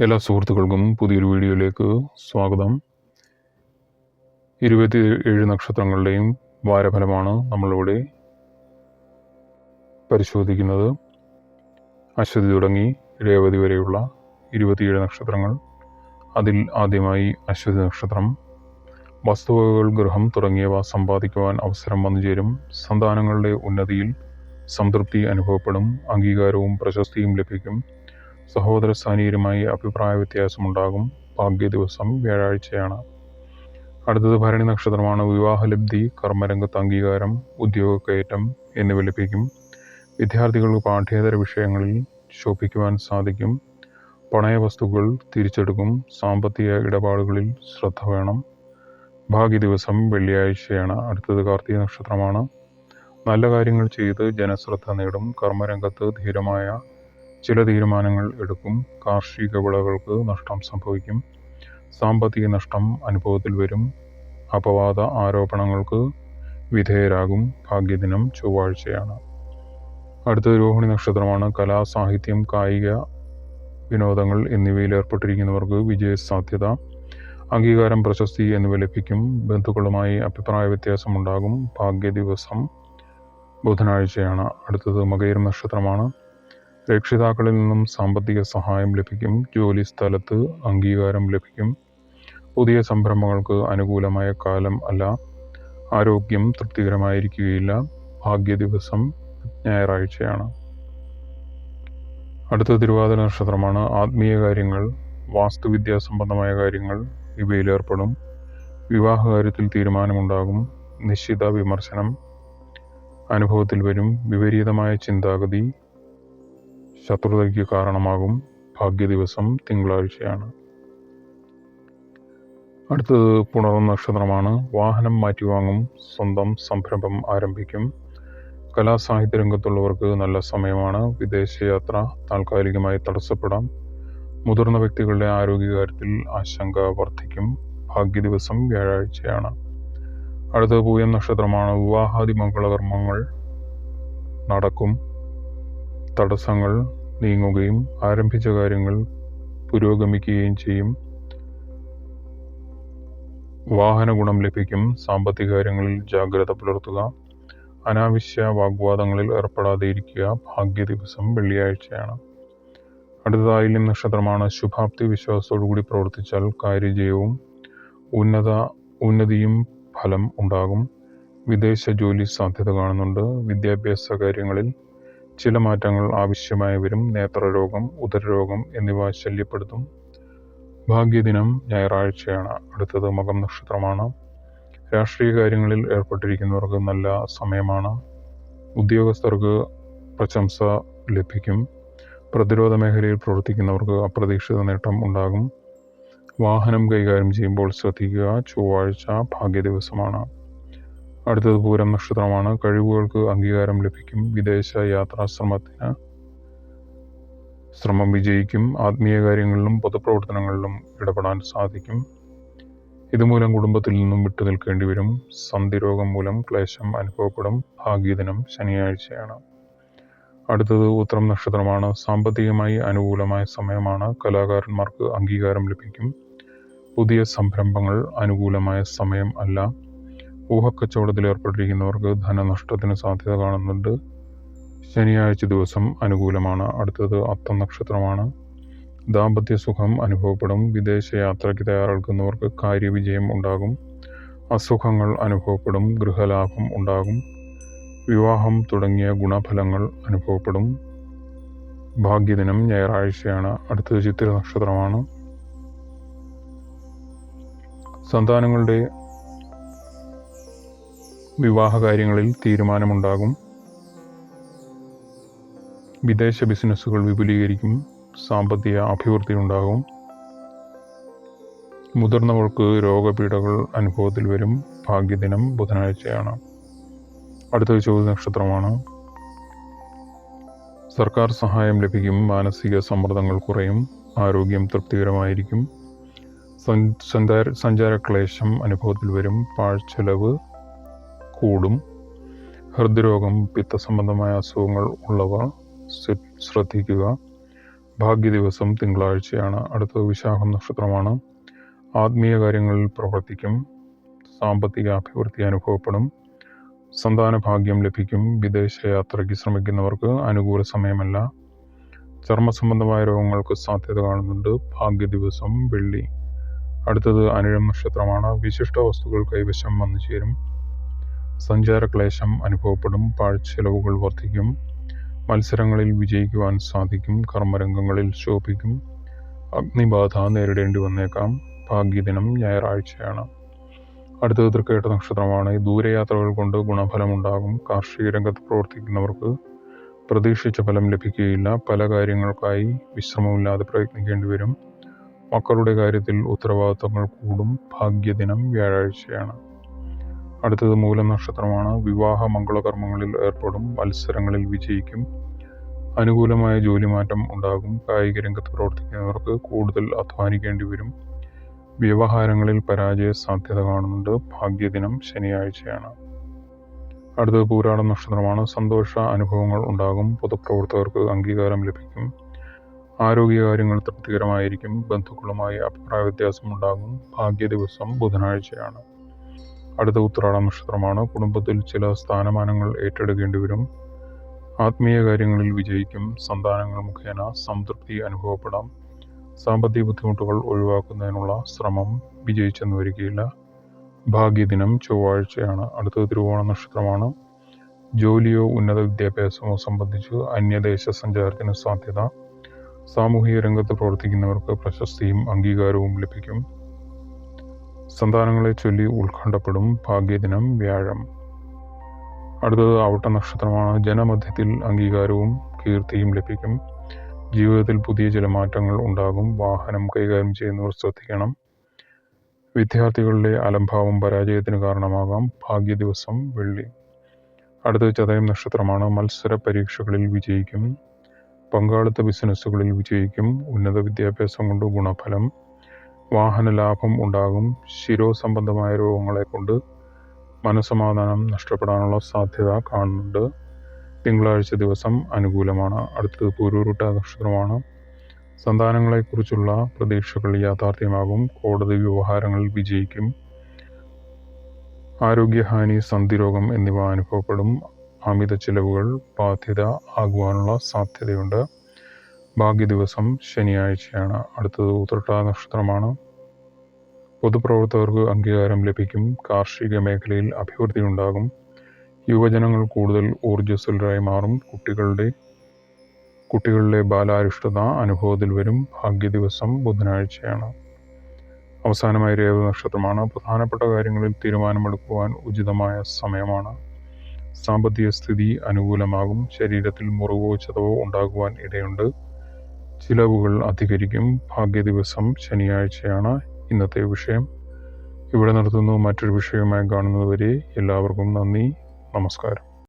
എല്ലാ സുഹൃത്തുക്കൾക്കും പുതിയൊരു വീഡിയോയിലേക്ക് സ്വാഗതം. 27 നക്ഷത്രങ്ങളുടെയും വാരഫലമാണ് നമ്മളിവിടെ പരിശോധിക്കുന്നത്. അശ്വതി തുടങ്ങി രേവതി വരെയുള്ള 27 നക്ഷത്രങ്ങൾ. അതിൽ ആദ്യമായി അശ്വതി നക്ഷത്രം. വസ്തുവകകൾ, ഗൃഹം തുടങ്ങിയവ സമ്പാദിക്കുവാൻ അവസരം വന്നുചേരും. സന്താനങ്ങളുടെ ഉന്നതിയിൽ സംതൃപ്തി അനുഭവപ്പെടും. അംഗീകാരവും പ്രശസ്തിയും ലഭിക്കും. സഹോദര സ്ഥാനീയരുമായി അഭിപ്രായ വ്യത്യാസമുണ്ടാകും. ഭാഗ്യ ദിവസം വ്യാഴാഴ്ചയാണ്. അടുത്തത് ഭരണി നക്ഷത്രമാണ്. വിവാഹലബ്ധി, കർമ്മരംഗത്ത് അംഗീകാരം, ഉദ്യോഗക്കയറ്റം എന്നിവ ലഭിക്കും. വിദ്യാർത്ഥികൾക്ക് പാഠ്യേതര വിഷയങ്ങളിൽ ശോഭിക്കുവാൻ സാധിക്കും. പണയ വസ്തുക്കൾ തിരിച്ചെടുക്കും. സാമ്പത്തിക ഇടപാടുകളിൽ ശ്രദ്ധ വേണം. ഭാഗ്യ ദിവസം വെള്ളിയാഴ്ചയാണ്. അടുത്തത് കാർത്തിക നക്ഷത്രമാണ്. നല്ല കാര്യങ്ങൾ ചെയ്ത് ജനശ്രദ്ധ നേടും. കർമ്മരംഗത്ത് ധീരമായ ചില തീരുമാനങ്ങൾ എടുക്കും. കാർഷിക വിളകൾക്ക് നഷ്ടം സംഭവിക്കും. സാമ്പത്തിക നഷ്ടം അനുഭവത്തിൽ വരും. അപവാദ ആരോപണങ്ങൾക്ക് വിധേയരാകും. ഭാഗ്യദിനം ചൊവ്വാഴ്ചയാണ്. അടുത്തത് രോഹിണി നക്ഷത്രമാണ്. കലാ, സാഹിത്യം, കായിക വിനോദങ്ങൾ എന്നിവയിൽ ഏർപ്പെട്ടിരിക്കുന്നവർക്ക് വിജയസാധ്യത, അംഗീകാരം, പ്രശസ്തി എന്നിവ ലഭിക്കും. ബന്ധുക്കളുമായി അഭിപ്രായ വ്യത്യാസമുണ്ടാകും. ഭാഗ്യ ദിവസം ബുധനാഴ്ചയാണ്. അടുത്തത് മകയിരം നക്ഷത്രമാണ്. രക്ഷിതാക്കളിൽ നിന്നും സാമ്പത്തിക സഹായം ലഭിക്കും. ജോലി സ്ഥലത്ത് അംഗീകാരം ലഭിക്കും. പുതിയ സംരംഭങ്ങൾക്ക് അനുകൂലമായ കാലം അല്ല. ആരോഗ്യം തൃപ്തികരമായിരിക്കുകയില്ല. ഭാഗ്യ ദിവസം ഞായറാഴ്ചയാണ്. അടുത്ത തിരുവാതിര നക്ഷത്രമാണ്. ആത്മീയ കാര്യങ്ങൾ, വാസ്തുവിദ്യാ സംബന്ധമായ കാര്യങ്ങൾ ഇവയിൽ ഏർപ്പെടും. വിവാഹകാര്യത്തിൽ തീരുമാനമുണ്ടാകും. നിശ്ചിത വിമർശനം അനുഭവത്തിൽ വരും. വിപരീതമായ ചിന്താഗതി ശത്രുതയ്ക്ക് കാരണമാകും. ഭാഗ്യ ദിവസം തിങ്കളാഴ്ചയാണ്. അടുത്തത് പുണർന്ന നക്ഷത്രമാണ്. വാഹനം മാറ്റിവാങ്ങും. സ്വന്തം സംരംഭം ആരംഭിക്കും. കലാസാഹിത്യ രംഗത്തുള്ളവർക്ക് നല്ല സമയമാണ്. വിദേശയാത്ര താൽക്കാലികമായി തടസ്സപ്പെടാം. മുതിർന്ന വ്യക്തികളുടെ ആരോഗ്യകാര്യത്തിൽ ആശങ്ക വർദ്ധിക്കും. ഭാഗ്യ ദിവസം വ്യാഴാഴ്ചയാണ്. അടുത്തത് പൂയം നക്ഷത്രമാണ്. വിവാഹാദി മംഗളകർമ്മങ്ങൾ നടക്കും. തടസ്സങ്ങൾ നീങ്ങുകയും ആരംഭിച്ച കാര്യങ്ങൾ പുരോഗമിക്കുകയും ചെയ്യും. വാഹന ഗുണം ലഭിക്കും. സാമ്പത്തിക കാര്യങ്ങളിൽ ജാഗ്രത പുലർത്തുക. അനാവശ്യ വാഗ്വാദങ്ങളിൽ ഏർപ്പെടാതെ ഇരിക്കുക. ഭാഗ്യ ദിവസം വെള്ളിയാഴ്ചയാണ്. അടുത്തത് ആയില്യം നക്ഷത്രമാണ്. ശുഭാപ്തി, വിശ്വാസത്തോടുകൂടി പ്രവർത്തിച്ചാൽ കാര്യജയവും ഉന്നതിയും ഫലം ഉണ്ടാകും. വിദേശ ജോലി സാധ്യത കാണുന്നുണ്ട്. വിദ്യാഭ്യാസ കാര്യങ്ങളിൽ ചില മാറ്റങ്ങൾ ആവശ്യമായി വരും. നേത്രരോഗം, ഉദരരോഗം എന്നിവ ശല്യപ്പെടുത്തും. ഭാഗ്യദിനം ഞായറാഴ്ചയാണ്. അടുത്തത് മകം നക്ഷത്രമാണ്. രാഷ്ട്രീയ കാര്യങ്ങളിൽ ഏർപ്പെട്ടിരിക്കുന്നവർക്ക് നല്ല സമയമാണ്. ഉദ്യോഗസ്ഥർക്ക് പ്രശംസ ലഭിക്കും. പ്രതിരോധ മേഖലയിൽ പ്രവർത്തിക്കുന്നവർക്ക് അപ്രതീക്ഷിത നേട്ടം ഉണ്ടാകും. വാഹനം കൈകാര്യം ചെയ്യുമ്പോൾ ശ്രദ്ധിക്കുക. ചൊവ്വാഴ്ച ഭാഗ്യ ദിവസമാണ്. അടുത്തത് പൂരം നക്ഷത്രമാണ്. കഴിവുകൾക്ക് അംഗീകാരം ലഭിക്കും. വിദേശ ശ്രമം വിജയിക്കും. ആത്മീയ കാര്യങ്ങളിലും പൊതുപ്രവർത്തനങ്ങളിലും ഇടപെടാൻ സാധിക്കും. ഇതുമൂലം കുടുംബത്തിൽ നിന്നും വിട്ടു നിൽക്കേണ്ടി വരും. സന്ധിരോഗം മൂലം ക്ലേശം അനുഭവപ്പെടും. ഭാഗ്യദിനം ശനിയാഴ്ചയാണ്. അടുത്തത് ഉത്രം നക്ഷത്രമാണ്. സാമ്പത്തികമായി അനുകൂലമായ സമയമാണ്. കലാകാരന്മാർക്ക് അംഗീകാരം ലഭിക്കും. പുതിയ സംരംഭങ്ങൾ അനുകൂലമായ സമയം അല്ല. ഊഹക്കച്ചവടത്തിൽ ഏർപ്പെട്ടിരിക്കുന്നവർക്ക് ധനനഷ്ടത്തിന് സാധ്യത കാണുന്നുണ്ട്. ശനിയാഴ്ച ദിവസം അനുകൂലമാണ്. അടുത്തത് അത്തം നക്ഷത്രമാണ്. ദാമ്പത്യ സുഖം അനുഭവപ്പെടും. വിദേശ യാത്രയ്ക്ക് തയ്യാറെടുക്കുന്നവർക്ക് കാര്യവിജയം ഉണ്ടാകും. അസുഖങ്ങൾ അനുഭവപ്പെടും. ഗൃഹലാഭം ഉണ്ടാകും. വിവാഹം തുടങ്ങിയ ഗുണഫലങ്ങൾ അനുഭവപ്പെടും. ഭാഗ്യദിനം ഞായറാഴ്ചയാണ്. അടുത്തത് ചിത്തിര നക്ഷത്രമാണ്. സന്താനങ്ങളുടെ വിവാഹ കാര്യങ്ങളിൽ തീരുമാനമുണ്ടാകും. വിദേശ ബിസിനസ്സുകൾ വിപുലീകരിക്കും. സാമ്പത്തിക അഭിവൃദ്ധി ഉണ്ടാകും. മുതിർന്നവർക്ക് രോഗപീഠകൾ അനുഭവത്തിൽ വരും. ഭാഗ്യദിനം ബുധനാഴ്ചയാണ്. അടുത്തത് ചോതി നക്ഷത്രമാണ്. സർക്കാർ സഹായം ലഭിക്കും. മാനസിക സമ്മർദ്ദങ്ങൾ കുറയും. ആരോഗ്യം തൃപ്തികരമായിരിക്കും. സഞ്ചാരക്ലേശം അനുഭവത്തിൽ വരും. പാഴ്ചെലവ് കൂടും. ഹൃദ്രോഗം, പിത്തസംബന്ധമായ അസുഖങ്ങൾ ഉള്ളവർ ശ്രദ്ധിക്കുക. ഭാഗ്യ ദിവസം തിങ്കളാഴ്ചയാണ്. അടുത്തത് വിശാഖം നക്ഷത്രമാണ്. ആത്മീയ കാര്യങ്ങളിൽ പ്രവർത്തിക്കും. സാമ്പത്തിക അഭിവൃദ്ധി അനുഭവപ്പെടും. സന്താന ഭാഗ്യം ലഭിക്കും. വിദേശയാത്രയ്ക്ക് ശ്രമിക്കുന്നവർക്ക് അനുകൂല സമയമല്ല. ചർമ്മസംബന്ധമായ രോഗങ്ങൾക്ക് സാധ്യത കാണുന്നുണ്ട്. ഭാഗ്യ ദിവസം വെള്ളി. അടുത്തത് അനിഴം നക്ഷത്രമാണ്. വിശിഷ്ട വസ്തുക്കൾ കൈവശം വന്നു ചേരും. സഞ്ചാരക്ലേശം അനുഭവപ്പെടും. പാഴ്ചെലവുകൾ വർദ്ധിക്കും. മത്സരങ്ങളിൽ വിജയിക്കുവാൻ സാധിക്കും. കർമ്മരംഗങ്ങളിൽ ശോഭിക്കും. അഗ്നിബാധ നേരിടേണ്ടി വന്നേക്കാം. ഭാഗ്യദിനം ഞായറാഴ്ചയാണ്. അടുത്തത് തൃക്കേട്ട നക്ഷത്രമാണ്. ദൂരയാത്രകൾ കൊണ്ട് ഗുണഫലമുണ്ടാകും. കാർഷിക രംഗത്ത് പ്രവർത്തിക്കുന്നവർക്ക് പ്രതീക്ഷിച്ച ഫലം ലഭിക്കുകയില്ല. പല കാര്യങ്ങൾക്കായി വിശ്രമമില്ലാതെ പ്രയത്നിക്കേണ്ടി വരും. മക്കളുടെ കാര്യത്തിൽ ഉത്തരവാദിത്തങ്ങൾ കൂടും. ഭാഗ്യദിനം വ്യാഴാഴ്ചയാണ്. അടുത്തത് മൂലം നക്ഷത്രമാണ്. വിവാഹ മംഗളകർമ്മങ്ങളിൽ ഏർപ്പെടും. മത്സരങ്ങളിൽ വിജയിക്കും. അനുകൂലമായ ജോലിമാറ്റം ഉണ്ടാകും. കായിക രംഗത്ത് പ്രവർത്തിക്കുന്നവർക്ക് കൂടുതൽ അധ്വാനിക്കേണ്ടി വരും. വ്യവഹാരങ്ങളിൽ പരാജയ സാധ്യത കാണുന്നുണ്ട്. ഭാഗ്യദിനം ശനിയാഴ്ചയാണ്. അടുത്തത് പൂരാടം നക്ഷത്രമാണ്. സന്തോഷ അനുഭവങ്ങൾ ഉണ്ടാകും. പൊതുപ്രവർത്തകർക്ക് അംഗീകാരം ലഭിക്കും. ആരോഗ്യകാര്യങ്ങൾ തൃപ്തികരമായിരിക്കും. ബന്ധുക്കളുമായി അഭിപ്രായ വ്യത്യാസമുണ്ടാകും. ഭാഗ്യ ദിവസം ബുധനാഴ്ചയാണ്. അടുത്ത ഉത്രാടം നക്ഷത്രമാണ്. കുടുംബത്തിൽ ചില സ്ഥാനമാനങ്ങൾ ഏറ്റെടുക്കേണ്ടി വരും. ആത്മീയ കാര്യങ്ങളിൽ വിജയിക്കും. സന്താനങ്ങൾ മുഖേന സംതൃപ്തി അനുഭവപ്പെടാം. സാമ്പത്തിക ബുദ്ധിമുട്ടുകൾ ഒഴിവാക്കുന്നതിനുള്ള ശ്രമം വിജയിച്ചെന്ന് വരികയില്ല. ഭാഗ്യദിനം ചൊവ്വാഴ്ചയാണ്. അടുത്തത് തിരുവോണ നക്ഷത്രമാണ്. ജോലിയോ ഉന്നത വിദ്യാഭ്യാസമോ സംബന്ധിച്ച് അന്യദേശ സഞ്ചാരത്തിന് സാധ്യത. സാമൂഹിക രംഗത്ത് പ്രവർത്തിക്കുന്നവർക്ക് പ്രശസ്തിയും അംഗീകാരവും ലഭിക്കും. സന്താനങ്ങളെ ചൊല്ലി ഉത്കണ്ഠപ്പെടും. ഭാഗ്യദിനം വ്യാഴം. അടുത്തത് അവിട്ട നക്ഷത്രമാണ്. ജനമധ്യത്തിൽ അംഗീകാരവും കീർത്തിയും ലഭിക്കും. ജീവിതത്തിൽ പുതിയ ചില മാറ്റങ്ങൾ ഉണ്ടാകും. വാഹനം കൈകാര്യം ചെയ്യുന്നവർ ശ്രദ്ധിക്കണം. വിദ്യാർത്ഥികളുടെ അലംഭാവം പരാജയത്തിന് കാരണമാകാം. ഭാഗ്യ ദിവസം വെള്ളി. അടുത്തത് ചതയം നക്ഷത്രമാണ്. മത്സര പരീക്ഷകളിൽ വിജയിക്കും. പങ്കാളിത്ത ബിസിനസ്സുകളിൽ വിജയിക്കും. ഉന്നത വിദ്യാഭ്യാസം കൊണ്ട് ഗുണഫലം. വാഹന ലാഭം ഉണ്ടാകും. ശിരോസംബന്ധമായ രോഗങ്ങളെ കൊണ്ട് മനസ്സമാധാനം നഷ്ടപ്പെടാനുള്ള സാധ്യത കാണുന്നുണ്ട്. തിങ്കളാഴ്ച ദിവസം അനുകൂലമാണ്. അടുത്തത് പൂരുരുട്ട നക്ഷത്രമാണ്. സന്താനങ്ങളെക്കുറിച്ചുള്ള പ്രതീക്ഷകൾ യാഥാർത്ഥ്യമാകും. കോടതി വ്യവഹാരങ്ങളിൽ വിജയിക്കും. ആരോഗ്യഹാനി, സന്ധിരോഗം എന്നിവ അനുഭവപ്പെടും. അമിത ചിലവുകൾ ബാധ്യത ആകുവാനുള്ള സാധ്യതയുണ്ട്. ഭാഗ്യ ദിവസം ശനിയാഴ്ചയാണ്. അടുത്തത് ഉത്രട്ടാ നക്ഷത്രമാണ്. പൊതുപ്രവർത്തകർക്ക് അംഗീകാരം ലഭിക്കും. കാർഷിക മേഖലയിൽ അഭിവൃദ്ധി ഉണ്ടാകും. യുവജനങ്ങൾ കൂടുതൽ ഊർജ്ജസ്വലരായി മാറും. കുട്ടികളിലെ ബാലാരിഷ്ടത അനുഭവത്തിൽ വരും. ഭാഗ്യ ദിവസം ബുധനാഴ്ചയാണ്. അവസാനമായി രേവതി നക്ഷത്രമാണ്. പ്രധാനപ്പെട്ട കാര്യങ്ങളിൽ തീരുമാനമെടുക്കുവാൻ ഉചിതമായ സമയമാണ്. സാമ്പത്തിക സ്ഥിതി അനുകൂലമാകും. ശരീരത്തിൽ മുറിവോ ചതവോ ഉണ്ടാകുവാൻ ഇടയുണ്ട്. ചിലവുകൾ അധികരിക്കും. ഭാഗ്യ ദിവസം ശനിയാഴ്ചയാണ്. ഇന്നത്തെ വിഷയം ഇവിടെ നിർത്തുന്നു. മറ്റൊരു വിഷയവുമായി കാണുന്നതുവരെ എല്ലാവർക്കും നന്ദി, നമസ്കാരം.